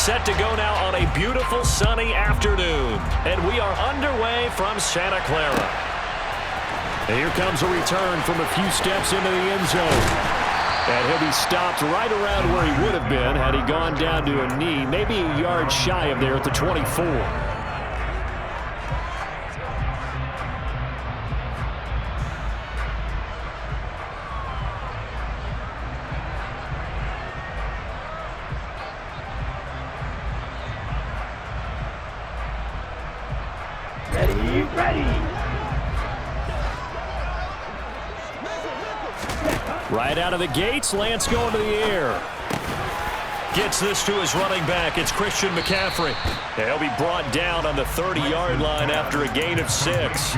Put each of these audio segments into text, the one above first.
set to go now on a beautiful sunny afternoon. And we are underway from Santa Clara. And here comes a return from a few steps into the end zone. And he'll be stopped right around where he would have been had he gone down to a knee, maybe a yard shy of there at the 24. Right out of the gates, Lance going to the air. Gets this to his running back. It's Christian McCaffrey. He'll be brought down on the 30-yard line after a gain of 6.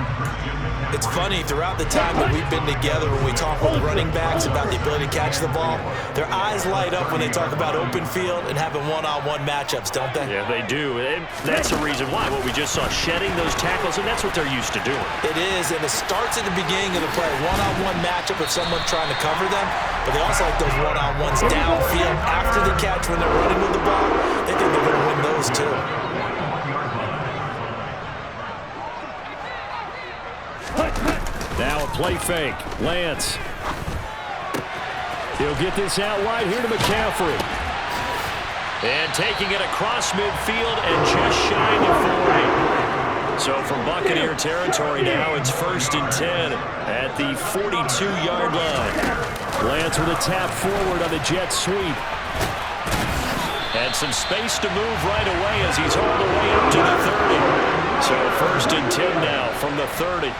It's funny, throughout the time that we've been together, when we talk with running backs about the ability to catch the ball, their eyes light up when they talk about open field and having one-on-one matchups, don't they? Yeah, they do. And that's the reason why. What we just saw, shedding those tackles, and that's what they're used to doing. It is, and it starts at the beginning of the play. One-on-one matchup with someone trying to cover them, but they also like those one-on-ones downfield after the catch when they're running with the ball. They think they're going to win those too. Now a play fake. Lance. He'll get this out wide here to McCaffrey. And taking it across midfield and just shy of 40. So from Buccaneer territory now, it's 1st and 10 at the 42-yard line. Lance with a tap forward on the jet sweep. And some space to move right away as he's all the way up to the 30. So 1st and 10 now from the 30.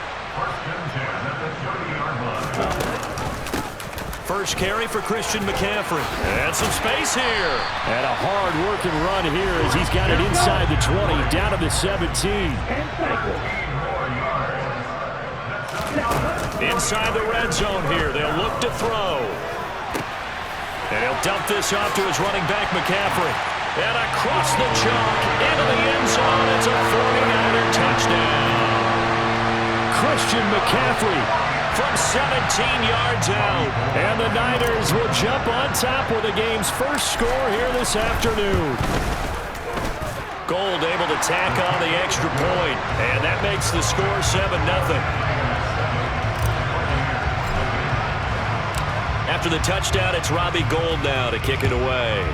First carry for Christian McCaffrey. And some space here. And a hard-working run here as he's got it inside the 20, down to the 17. Inside the red zone here. They'll look to throw. And he'll dump this off to his running back, McCaffrey. And across the chalk into the end zone. It's a 49er touchdown. Christian McCaffrey from 17 yards out. And the Niners will jump on top with the game's first score here this afternoon. Gold able to tack on the extra point. And that makes the score 7-0. After the touchdown, it's Robbie Gould now to kick it away.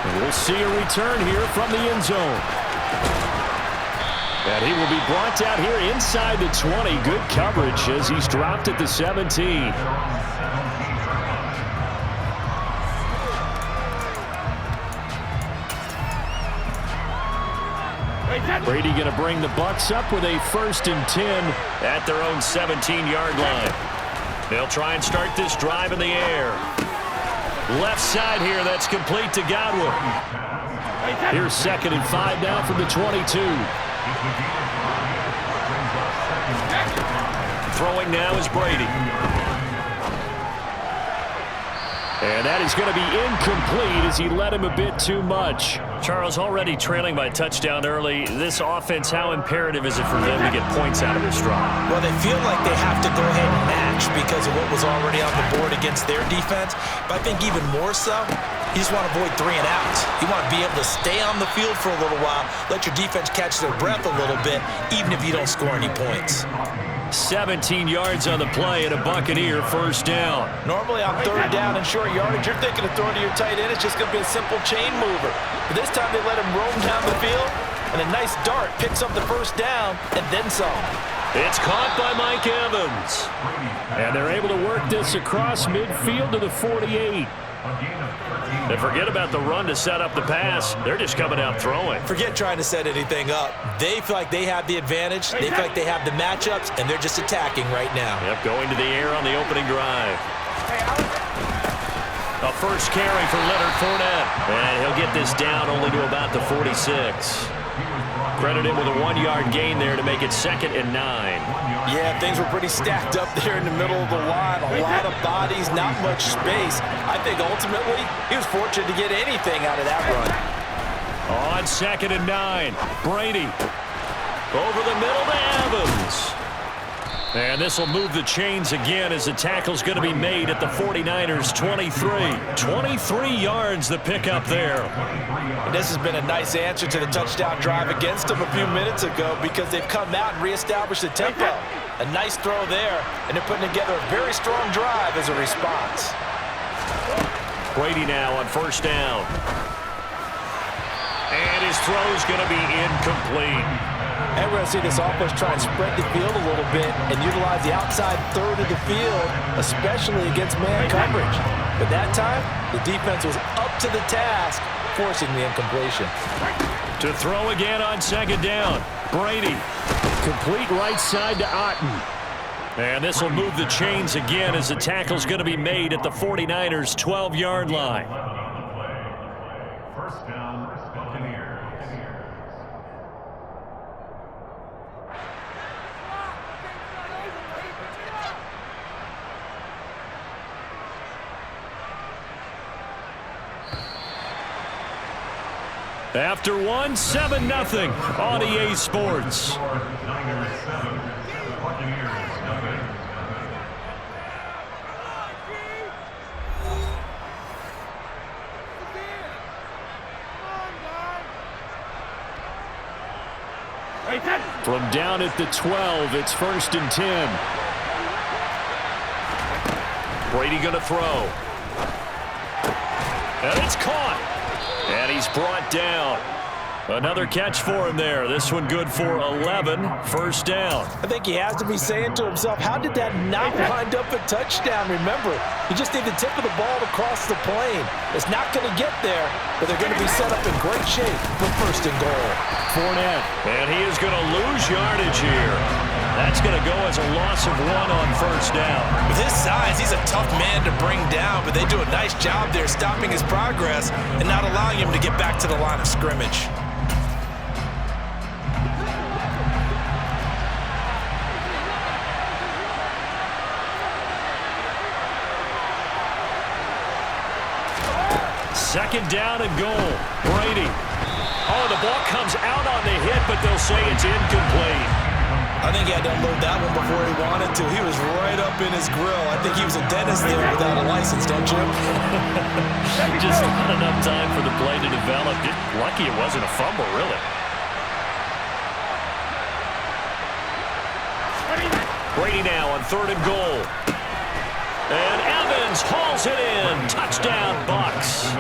And we'll see a return here from the end zone. And he will be brought down here inside the 20. Good coverage as he's dropped at the 17. Brady going to bring the Bucs up with a 1st and 10 at their own 17-yard line. They'll try and start this drive in the air. Left side here, that's complete to Godwin. Here's 2nd and 5 now from the 22. Throwing now is Brady. And that is going to be incomplete as he led him a bit too much. Charles, already trailing by a touchdown early. This offense, how imperative is it for them to get points out of this drive? Well, they feel like they have to go ahead and match because of what was already on the board against their defense. But I think even more so, you just want to avoid 3 and outs. You want to be able to stay on the field for a little while, let your defense catch their breath a little bit, even if you don't score any points. 17 yards on the play and a Buccaneer first down. Normally on 3rd down and short yardage, you're thinking of throwing to your tight end. It's just going to be a simple chain mover. But this time they let him roam down the field, and a nice dart picks up the first down and then some. It's caught by Mike Evans. And they're able to work this across midfield to the 48. And forget about the run to set up the pass. They're just coming out throwing. Forget trying to set anything up. They feel like they have the advantage. They feel like they have the matchups, and they're just attacking right now. Yep, going to the air on the opening drive. A first carry for Leonard Fournette. And he'll get this down only to about the 46. Credit him with a 1-yard gain there to make it 2nd and 9. Yeah, things were pretty stacked up there in the middle of the line. A lot of bodies, not much space. I think ultimately he was fortunate to get anything out of that run. On 2nd and 9, Brady over the middle to Evans. And this will move the chains again as the tackle's going to be made at the 49ers 23. 23 yards the pickup there. And this has been a nice answer to the touchdown drive against them a few minutes ago because they've come out and reestablished the tempo. A nice throw there, and they're putting together a very strong drive as a response. Brady now on first down. And his throw's going to be incomplete. And we're going to see this offense try and spread the field a little bit and utilize the outside third of the field, especially against man coverage. But that time, the defense was up to the task, forcing the incompletion. To throw again on second down. Brady. Complete right side to Otten. And this will move the chains again as the tackle's going to be made at the 49ers 12-yard line. First down, Buccaneers. After one, 7-0 on EA Sports. Niners 7, Buccaneers nothing. From down at the 12, it's 1st and 10. Brady going to throw. And it's caught. And he's brought down. Another catch for him there. This one good for 11. First down. I think he has to be saying to himself, how did that not wind up a touchdown? Remember, you just need the tip of the ball to cross the plane. It's not going to get there, but they're going to be set up in great shape for 1st and goal. Fournette. And he is going to lose yardage here. That's going to go as a loss of 1 on first down. With his size, he's a tough man to bring down, but they do a nice job there stopping his progress and not allowing him to get back to the line of scrimmage. Second down and goal. Brady. Oh, the ball comes out on the hit, but they'll say it's incomplete. I think he had to unload that one before he wanted to. He was right up in his grill. I think he was a dentist there without a license, don't you? Just not enough time for the play to develop. Lucky it wasn't a fumble, really. Brady now on 3rd and goal. And Evans hauls it in. Touchdown, Bucs.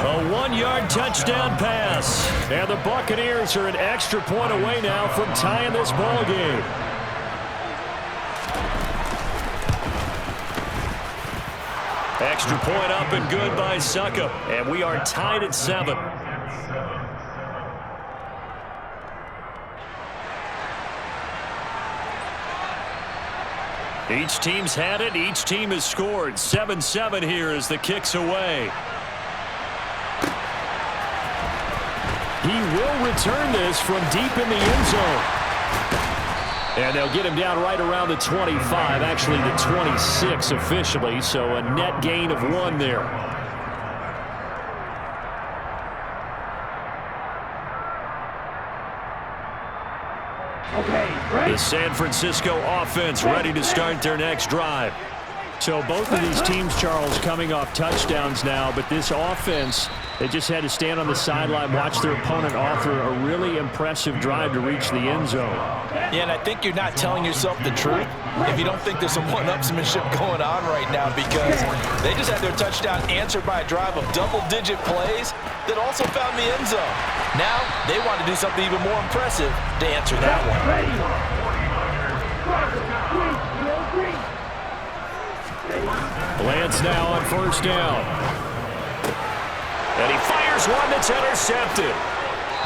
A 1-yard touchdown pass. And the Buccaneers are an extra point away now from tying this ball game. Extra point up and good by Suckup. And we are tied at 7. Each team's had it. Each team has scored. 7-7 here as the kick's away. He will return this from deep in the end zone. And they'll get him down right around the 25, actually the 26 officially, so a net gain of 1 there. The San Francisco offense ready to start their next drive. So both of these teams, Charles, coming off touchdowns now, but this offense, they just had to stand on the sideline, watch their opponent offer a really impressive drive to reach the end zone. Yeah, and I think you're not telling yourself the truth if you don't think there's some one-upsmanship going on right now, because they just had their touchdown answered by a drive of double-digit plays that also found the end zone. Now they want to do something even more impressive to answer that one. Lance now on first down. And he fires one that's intercepted.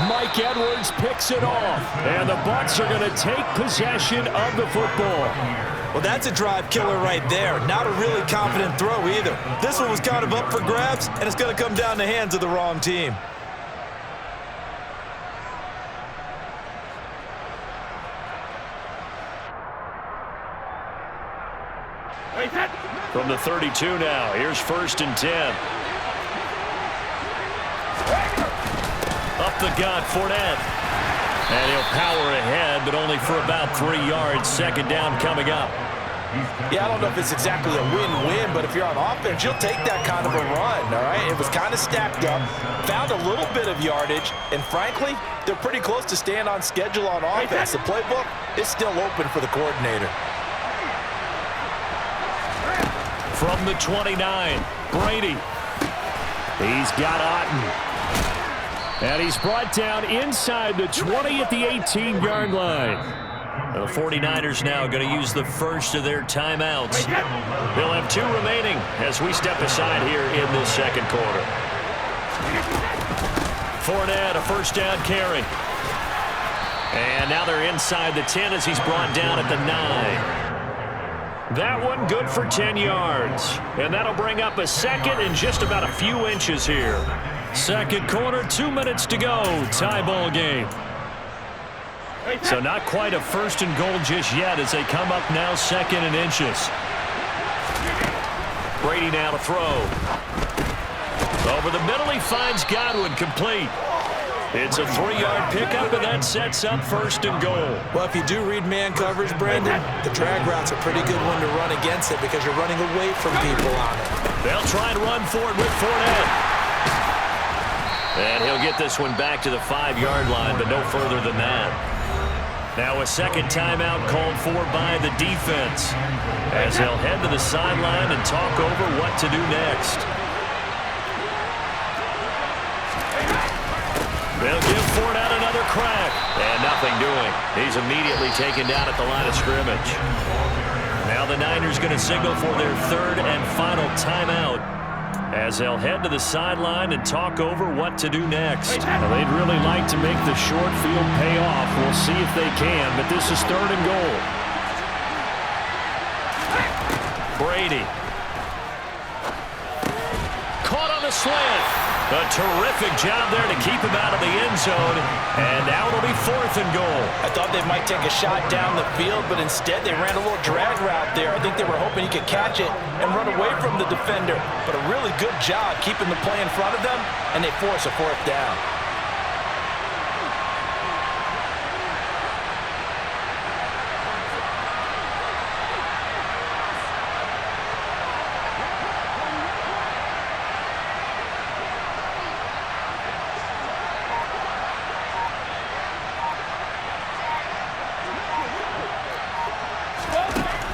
Mike Edwards picks it off. And the Bucs are going to take possession of the football. Well, that's a drive killer right there. Not a really confident throw either. This one was kind of up for grabs, and it's going to come down the hands of the wrong team. From the 32 now, here's 1st and 10. Up the gut, Fournette. And he'll power ahead, but only for about 3 yards. Second down coming up. Yeah, I don't know if it's exactly a win-win, but if you're on offense, you'll take that kind of a run, all right? It was kind of stacked up, found a little bit of yardage, and frankly, they're pretty close to staying on schedule on offense. The playbook is still open for the coordinator. From the 29, Brady. He's got Otten. And he's brought down inside the 20 at the 18-yard line. The 49ers now going to use the first of their timeouts. They'll have 2 remaining as we step aside here in this second quarter. Fournette, a first down carry. And now they're inside the 10 as he's brought down at the 9. That one good for 10 yards. And that'll bring up a second and just about a few inches here. Second quarter, 2 minutes to go. Tie ball game. So not quite a first and goal just yet as they come up now second and inches. Brady now to throw. Over the middle, he finds Godwin complete. It's a 3-yard pickup, and that sets up first and goal. Well, if you do read man coverage, Brandon, the drag route's a pretty good one to run against it because you're running away from people on it. They'll try and run for it with Fournette. And he'll get this one back to the 5-yard line, but no further than that. Now a second timeout called for by the defense as they'll head to the sideline and talk over what to do next. They'll give Fournette another crack. And nothing doing. He's immediately taken down at the line of scrimmage. Now the Niners going to signal for their third and final timeout as they'll head to the sideline and talk over what to do next. Now, they'd really like to make the short field pay off. We'll see if they can, but this is third and goal. Brady. Caught on the slant. A terrific job there to keep him out of the end zone. And now it'll be fourth and goal. I thought they might take a shot down the field, but instead they ran a little drag route there. I think they were hoping he could catch it and run away from the defender. But a really good job keeping the play in front of them, and they force a fourth down.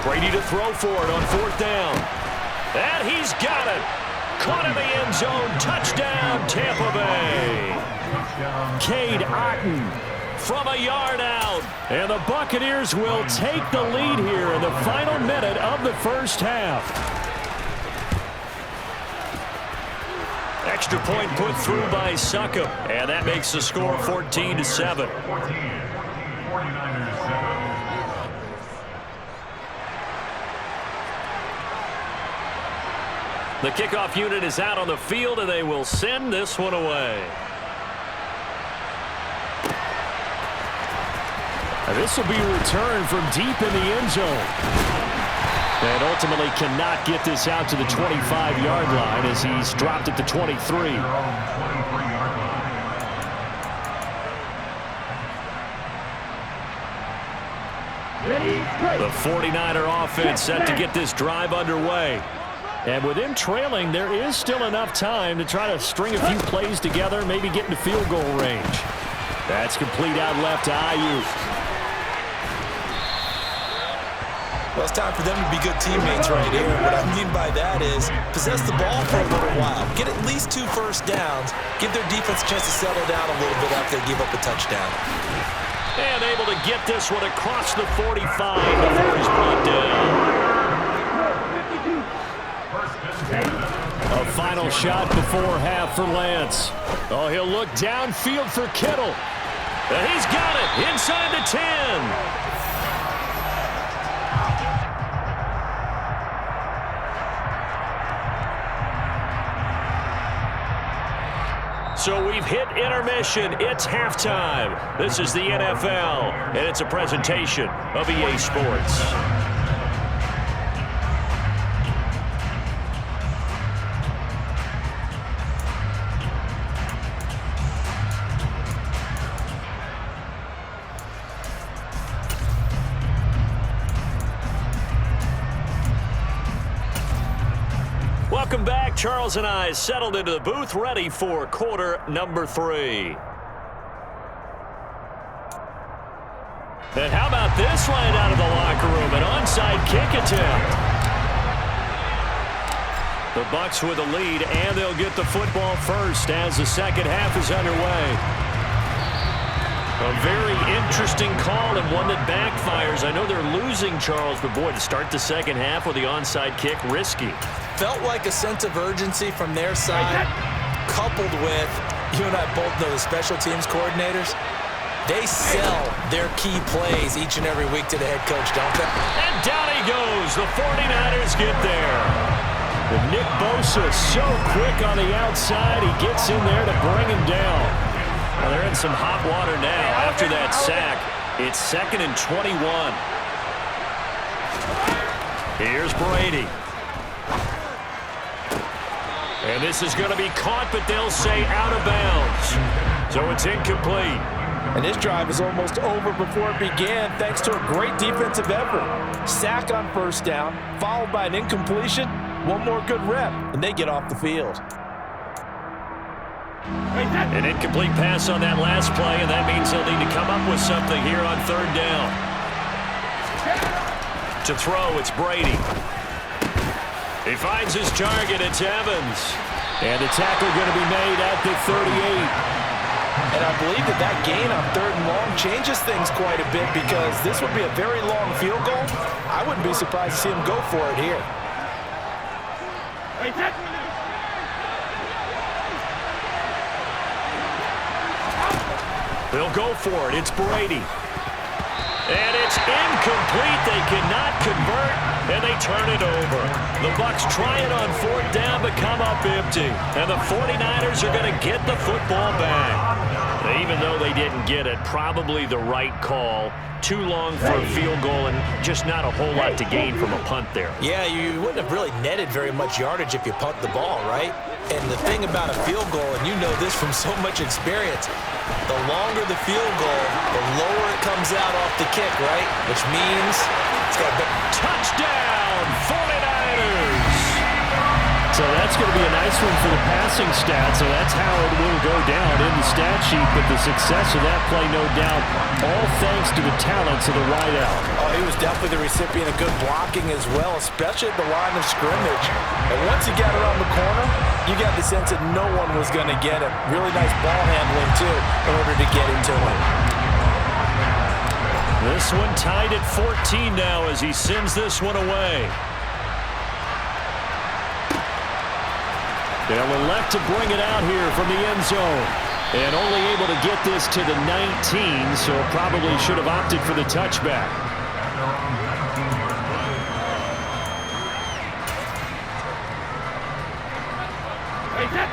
Brady to throw for it on fourth down. And he's got it. Caught in the end zone. Touchdown, Tampa Bay. Cade Otten from a yard out. And the Buccaneers will take the lead here in the final minute of the first half. Extra point put through by Succop. And that makes the score 14-7. 49ers 7. The kickoff unit is out on the field, and they will send this one away. Now this will be a return from deep in the end zone. And ultimately cannot get this out to the 25-yard line as he's dropped at the 23. The 49er offense set to get this drive underway. And with him trailing, there is still enough time to try to string a few plays together, maybe get into field goal range. That's complete out left to Ayuk. Well, it's time for them to be good teammates right here. What I mean by that is possess the ball for a little while. Get at least 2 first downs. Give their defense a chance to settle down a little bit after they give up a touchdown. And able to get this one across the 45 before he's brought down. A final shot before half for Lance. Oh, he'll look downfield for Kittle. And he's got it inside the 10. So we've hit intermission. It's halftime. This is the NFL, and it's a presentation of EA Sports. Welcome back. Charles and I settled into the booth, ready for quarter number 3. And how about this right out of the locker room? An onside kick attempt. The Bucs with a lead, and they'll get the football first as the second half is underway. A very interesting call and one that backfires. I know they're losing, Charles, but boy, to start the second half with the onside kick, risky. Felt like a sense of urgency from their side, coupled with, you and I both know the special teams coordinators, they sell their key plays each and every week to the head coach, don't they? And down he goes. The 49ers get there. But Nick Bosa so quick on the outside, he gets in there to bring him down. Well, they're in some hot water now after that sack. It's 2nd and 21. Here's Brady. And this is going to be caught, but they'll say out of bounds. So it's incomplete. And this drive is almost over before it began thanks to a great defensive effort. Sack on first down, followed by an incompletion. One more good rep, and they get off the field. An incomplete pass on that last play, and that means they'll need to come up with something here on 3rd down. To throw, it's Brady. He finds his target. It's Evans. And the tackle going to be made at the 38. And I believe that gain on 3rd and long changes things quite a bit because this would be a very long field goal. I wouldn't be surprised to see him go for it here. They'll go for it. It's Brady. And it's incomplete. They cannot convert, and they turn it over. The Bucs try it on 4th down, but come up empty. And the 49ers are going to get the football back. Even though they didn't get it, probably the right call. Too long for a field goal and just not a whole lot to gain from a punt there. Yeah, you wouldn't have really netted very much yardage if you punt the ball, right? And the thing about a field goal, and you know this from so much experience, the longer the field goal, the lower it comes out off the kick, right? Which means it's got a big touchdown, 49ers! So that's going to be a nice one for the passing stats, so that's how it will go down in the stat sheet. But the success of that play, no doubt, all thanks to the talents of the wideout. Oh, he was definitely the recipient of good blocking as well, especially at the line of scrimmage. And once he got around the corner, you got the sense that no one was going to get him. Really nice ball handling, too, in order to get into him. This one tied at 14 now as he sends this one away. They'll elect to bring it out here from the end zone. And only able to get this to the 19, so probably should have opted for the touchback.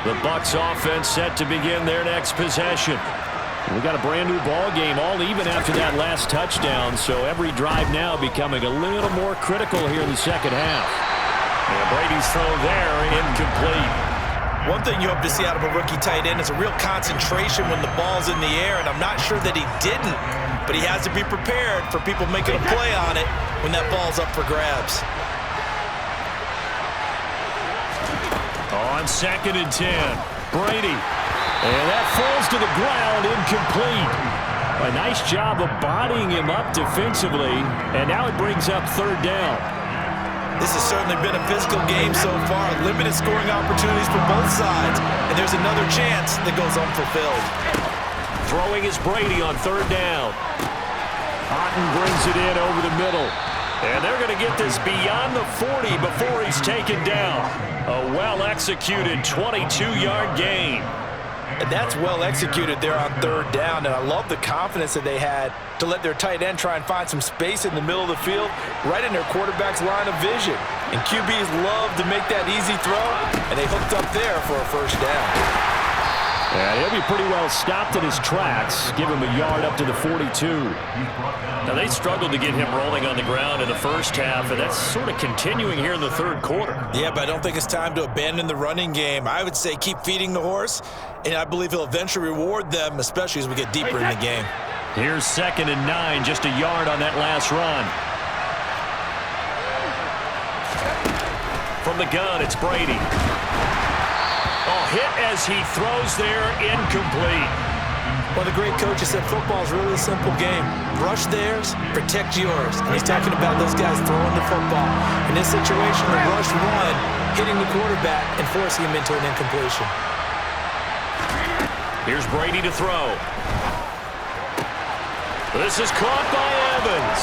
The Bucs offense set to begin their next possession. We got a brand new ball game, all even after that last touchdown, so every drive now becoming a little more critical here in the second half. And Brady's throw there, incomplete. One thing you hope to see out of a rookie tight end is a real concentration when the ball's in the air, and I'm not sure that he didn't, but he has to be prepared for people making a play on it when that ball's up for grabs. On 2nd and 10, Brady. And that falls to the ground, incomplete. A nice job of bodying him up defensively, and now it brings up 3rd down. This has certainly been a physical game so far. Limited scoring opportunities for both sides. And there's another chance that goes unfulfilled. Throwing is Brady on 3rd down. Otten brings it in over the middle. And they're going to get this beyond the 40 before he's taken down. A well-executed 22-yard gain. And that's well executed there on 3rd down, and I love the confidence that they had to let their tight end try and find some space in the middle of the field, right in their quarterback's line of vision. And QBs love to make that easy throw, and they hooked up there for a 1st down. Yeah, he'll be pretty well stopped in his tracks. Give him a yard up to the 42. Now, they struggled to get him rolling on the ground in the first half, and that's sort of continuing here in the 3rd quarter. Yeah, but I don't think it's time to abandon the running game. I would say keep feeding the horse, and I believe he'll eventually reward them, especially as we get deeper in the game. Here's 2nd and 9, just a yard on that last run. From the gun, it's Brady. Oh, hit as he throws there, incomplete. Well, the great coach has said football is really a simple game. Rush theirs, protect yours. And he's talking about those guys throwing the football. In this situation, the rush one, hitting the quarterback and forcing him into an incompletion. Here's Brady to throw. This is caught by Evans.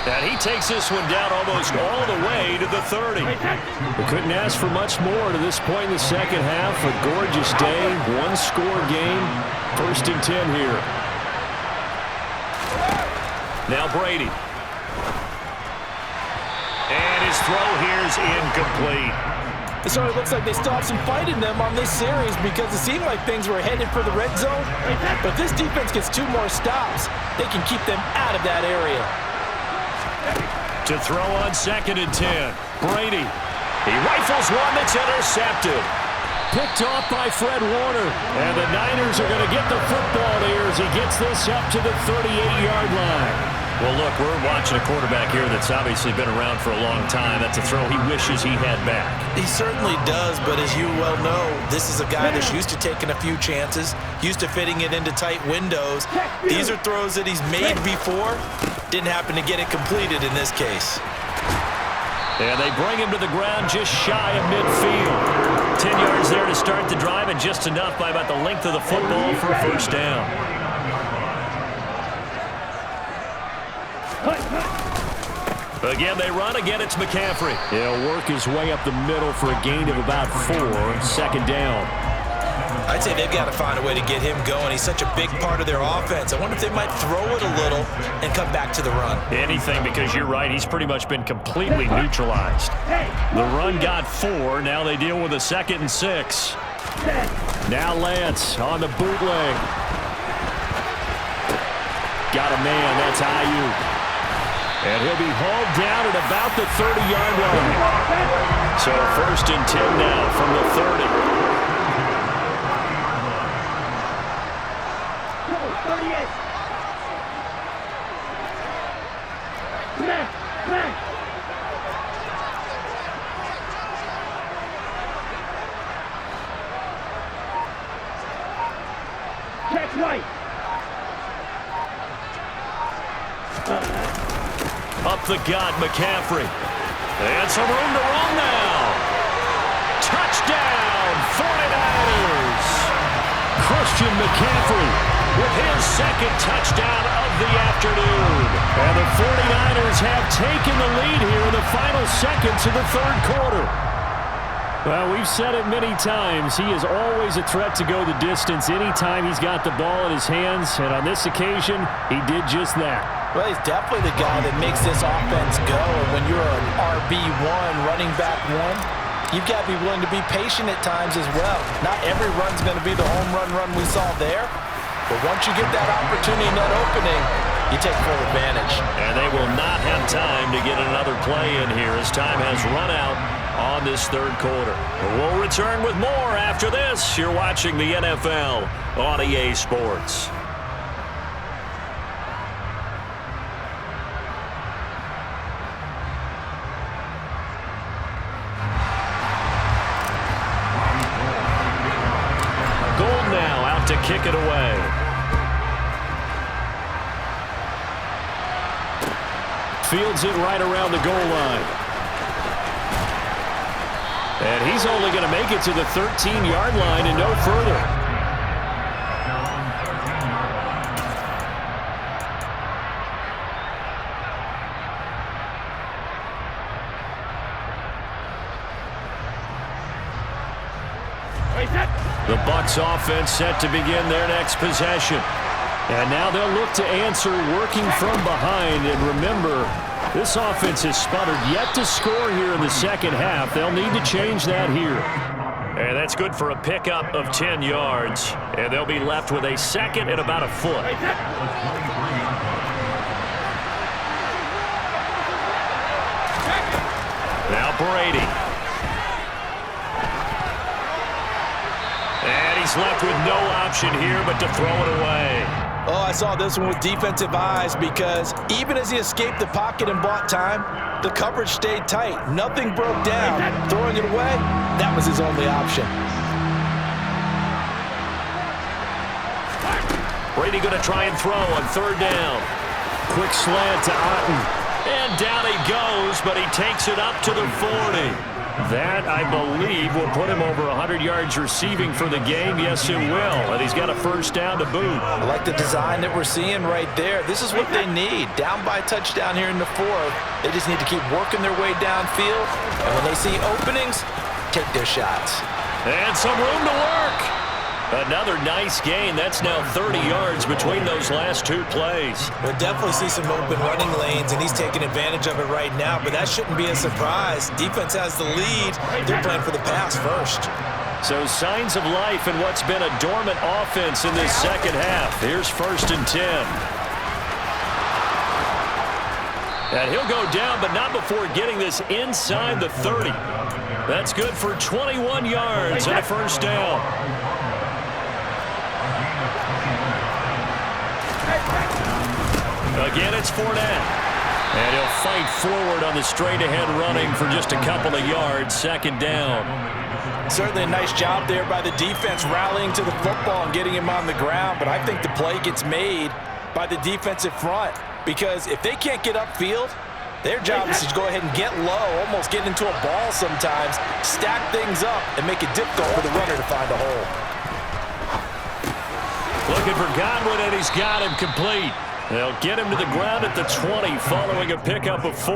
And he takes this one down almost all the way to the 30. We couldn't ask for much more to this point in the second half. A gorgeous day, one-score game. 1st and 10 here. Now Brady. And his throw here is incomplete. So it looks like they still have some fight in them on this series because it seemed like things were headed for the red zone. But this defense gets 2 more stops. They can keep them out of that area. To throw on 2nd and 10. Brady. He rifles one that's intercepted. Picked off by Fred Warner. And the Niners are going to get the football here as he gets this up to the 38-yard line. Well, look, we're watching a quarterback here that's obviously been around for a long time. That's a throw he wishes he had back. He certainly does, but as you well know, this is a guy that's used to taking a few chances, used to fitting it into tight windows. These are throws that he's made before. Didn't happen to get it completed in this case. And they bring him to the ground just shy of midfield. 10 yards there to start the drive, and just enough by about the length of the football for a 1st down. Again, they run. Again, it's McCaffrey. He'll work his way up the middle for a gain of about 4. 2nd down. I'd say they've got to find a way to get him going. He's such a big part of their offense. I wonder if they might throw it a little and come back to the run. Anything, because you're right. He's pretty much been completely neutralized. The run got 4. Now they deal with a 2nd and 6. Now Lance on the bootleg. Got a man. That's Ayuk. And he'll be hauled down at about the 30-yard line. So 1st and 10 now from the 30. Up the gut, McCaffrey. And some room to run now. Touchdown, 49ers. Christian McCaffrey with his 2nd touchdown of the afternoon. And the 49ers have taken the lead here in the final seconds of the 3rd quarter. Well, we've said it many times. He is always a threat to go the distance anytime he's got the ball in his hands. And on this occasion, he did just that. Well, he's definitely the guy that makes this offense go. And when you're an RB1, running back 1, you've got to be willing to be patient at times as well. Not every run's going to be the home run we saw there. But once you get that opportunity and that opening, you take full advantage. And they will not have time to get another play in here as time has run out on this 3rd quarter. We'll return with more after this. You're watching the NFL on EA Sports. Gold now out to kick it away. Fields it right around the goal line. And he's only going to make it to the 13-yard line and no further. The Bucs offense set to begin their next possession. And now they'll look to answer working from behind. And remember, this offense has sputtered yet to score here in the 2nd half. They'll need to change that here. And that's good for a pickup of 10 yards. And they'll be left with a 2nd and about a foot. Now Brady. And he's left with no option here but to throw it away. Oh, I saw this one with defensive eyes because even as he escaped the pocket and bought time, the coverage stayed tight. Nothing broke down. Throwing it away, that was his only option. Brady going to try and throw on third down. Quick slant to Otten. And down he goes, but he takes it up to the 40. That, I believe, will put him over 100 yards receiving for the game. Yes, it will. And he's got a first down to boot. I like the design that we're seeing right there. This is what they need. Down by a touchdown here in the fourth. They just need to keep working their way downfield. And when they see openings, take their shots. And some room to work. Another nice gain. That's now 30 yards between those last two plays. We'll definitely see some open running lanes, and he's taking advantage of it right now, but that shouldn't be a surprise. Defense has the lead. They're playing for the pass first. So signs of life in what's been a dormant offense in this second half. Here's 1st and 10. And he'll go down, but not before getting this inside the 30. That's good for 21 yards and a first down. Again, it's Fournette. And he'll fight forward on the straight-ahead running for just a couple of yards. Second down. Certainly a nice job there by the defense rallying to the football and getting him on the ground. But I think the play gets made by the defensive front. Because if they can't get upfield, their job is to go ahead and get low, almost get into a ball sometimes, stack things up, and make it difficult for the runner to find a hole. Looking for Godwin, and he's got him complete. They'll get him to the ground at the 20 following a pickup of 4.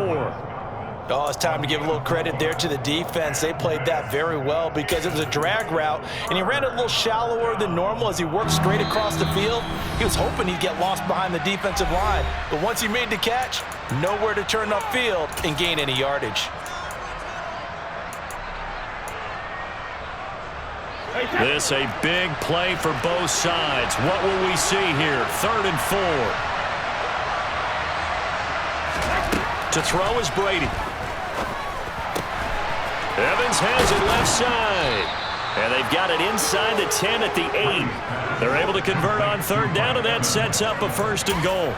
Oh, it's time to give a little credit there to the defense. They played that very well because it was a drag route, and he ran it a little shallower than normal as he worked straight across the field. He was hoping he'd get lost behind the defensive line, but once he made the catch, nowhere to turn upfield and gain any yardage. This a big play for both sides. What will we see here? 3rd and 4. To throw is Brady. Evans has it left side. And they've got it inside the 10 at the 8. They're able to convert on third down, and that sets up a 1st and goal.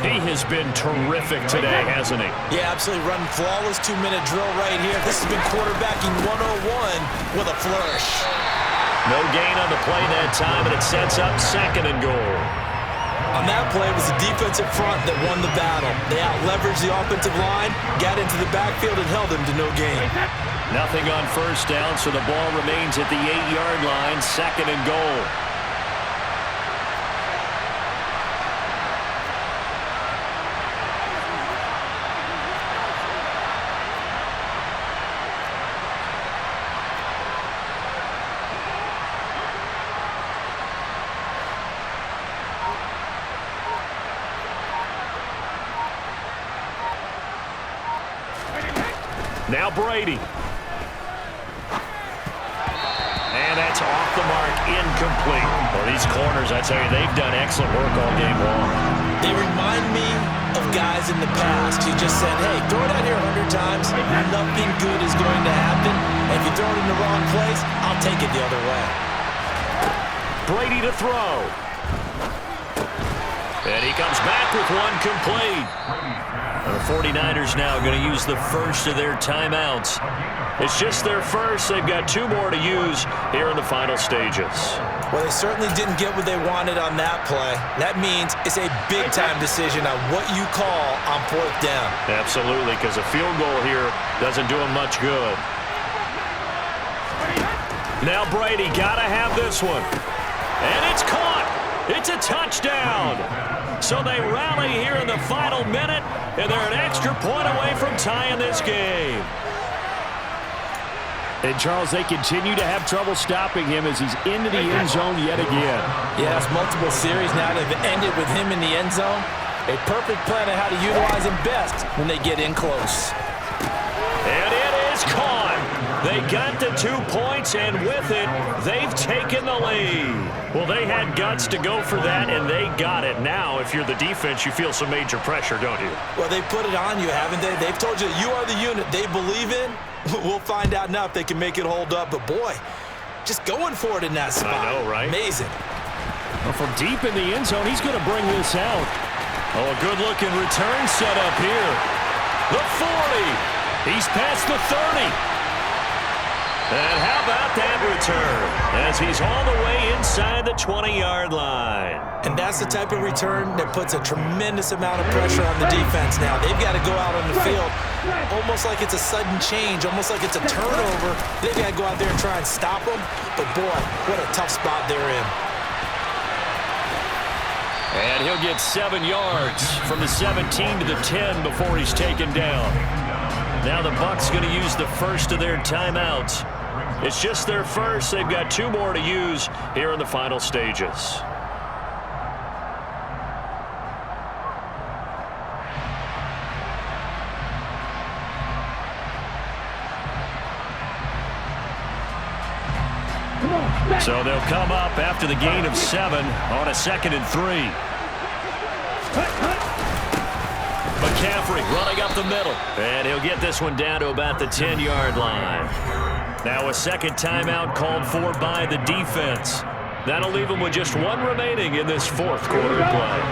He has been terrific today, hasn't he? Yeah, absolutely running flawless 2-minute drill right here. This has been quarterbacking 101 with a flourish. No gain on the play that time, and it sets up 2nd and goal. On that play, it was the defensive front that won the battle. They out-leveraged the offensive line, got into the backfield, and held them to no gain. Nothing on first down, so the ball remains at the 8-yard line, 2nd and goal. Now Brady. And that's off the mark, incomplete. Well, these corners, I tell you, they've done excellent work all game long. They remind me of guys in the past who just said, hey, throw it out here 100 times, nothing good is going to happen. And if you throw it in the wrong place, I'll take it the other way. Brady to throw. And he comes back with one complete. The 49ers now going to use the first of their timeouts. It's just their first. They've got 2 more to use here in the final stages. Well, they certainly didn't get what they wanted on that play. That means it's a big-time decision on what you call on 4th down. Absolutely, because a field goal here doesn't do them much good. Now Brady got to have this one. And it's caught. It's a touchdown. So they rally here in the final minute, and they're an extra point away from tying this game. And, Charles, they continue to have trouble stopping him as he's into the end zone yet again. Yes, multiple series now that have ended with him in the end zone. A perfect plan on how to utilize him best when they get in close. And it is caught. They got the 2 points, and with it, they've taken the lead. Well, they had guts to go for that, and they got it. Now, if you're the defense, you feel some major pressure, don't you? Well, they put it on you, haven't they? They've told you that you are the unit they believe in. We'll find out now if they can make it hold up. But, boy, just going for it in that spot. I know, right? Amazing. Well, from deep in the end zone, he's going to bring this out. Oh, a good-looking return set up here. The 40. He's past the 30. And how about that return as he's all the way inside the 20-yard line. And that's the type of return that puts a tremendous amount of pressure on the defense now. They've got to go out on the field almost like it's a sudden change, almost like it's a turnover. They've got to go out there and try and stop them. But, boy, what a tough spot they're in. And he'll get 7 yards from the 17 to the 10 before he's taken down. Now the Bucs going to use the first of their timeouts. It's just their first. They've got 2 more to use here in the final stages. So they'll come up after the gain of 7 on a 2nd and 3. McCaffrey running up the middle. And he'll get this one down to about the 10-yard line. Now a second timeout called for by the defense. That'll leave them with just 1 remaining in this 4th quarter of play.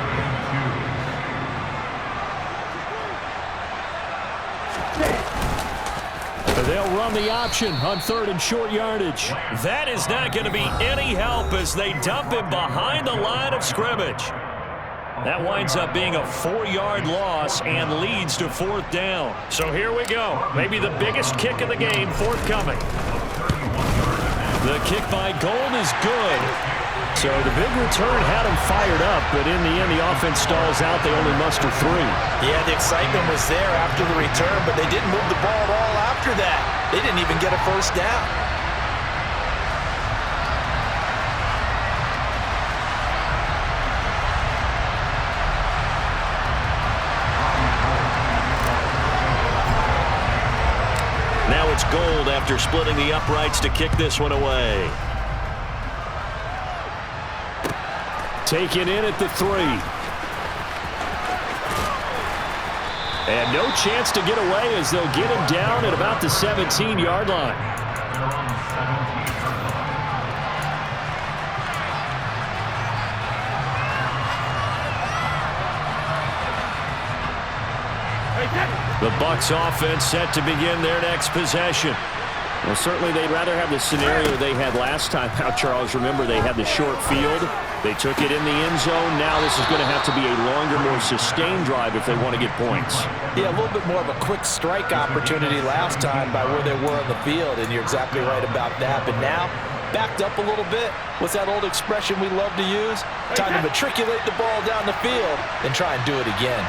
They'll run the option on 3rd and short yardage. That is not going to be any help as they dump him behind the line of scrimmage. That winds up being a 4-yard loss and leads to 4th down. So here we go. Maybe the biggest kick of the game forthcoming. The kick by Gold is good. So the big return had him fired up, but in the end, the offense stalls out. They only muster 3. Yeah, the excitement was there after the return, but they didn't move the ball at all after that. They didn't even get a first down. Now it's Gold after splitting the uprights to kick this one away. Taken in at the 3. And no chance to get away as they'll get him down at about the 17-yard line. The Bucs offense set to begin their next possession. Well, certainly they'd rather have the scenario they had last time out, Charles. Remember, they had the short field. They took it in the end zone. Now this is going to have to be a longer, more sustained drive if they want to get points. Yeah, a little bit more of a quick strike opportunity last time by where they were on the field, and you're exactly right about that. But now, backed up a little bit. What's that old expression we love to use? Time to matriculate the ball down the field and try and do it again.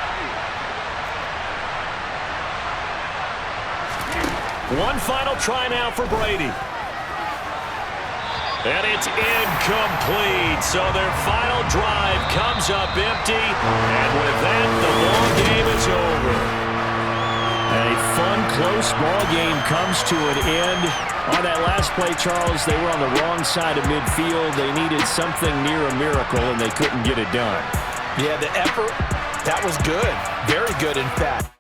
One final try now for Brady. And it's incomplete. So their final drive comes up empty. And with that, the ball game is over. A fun, close ball game comes to an end. On that last play, Charles, they were on the wrong side of midfield. They needed something near a miracle, and they couldn't get it done. Yeah, the effort, that was good. Very good, in fact.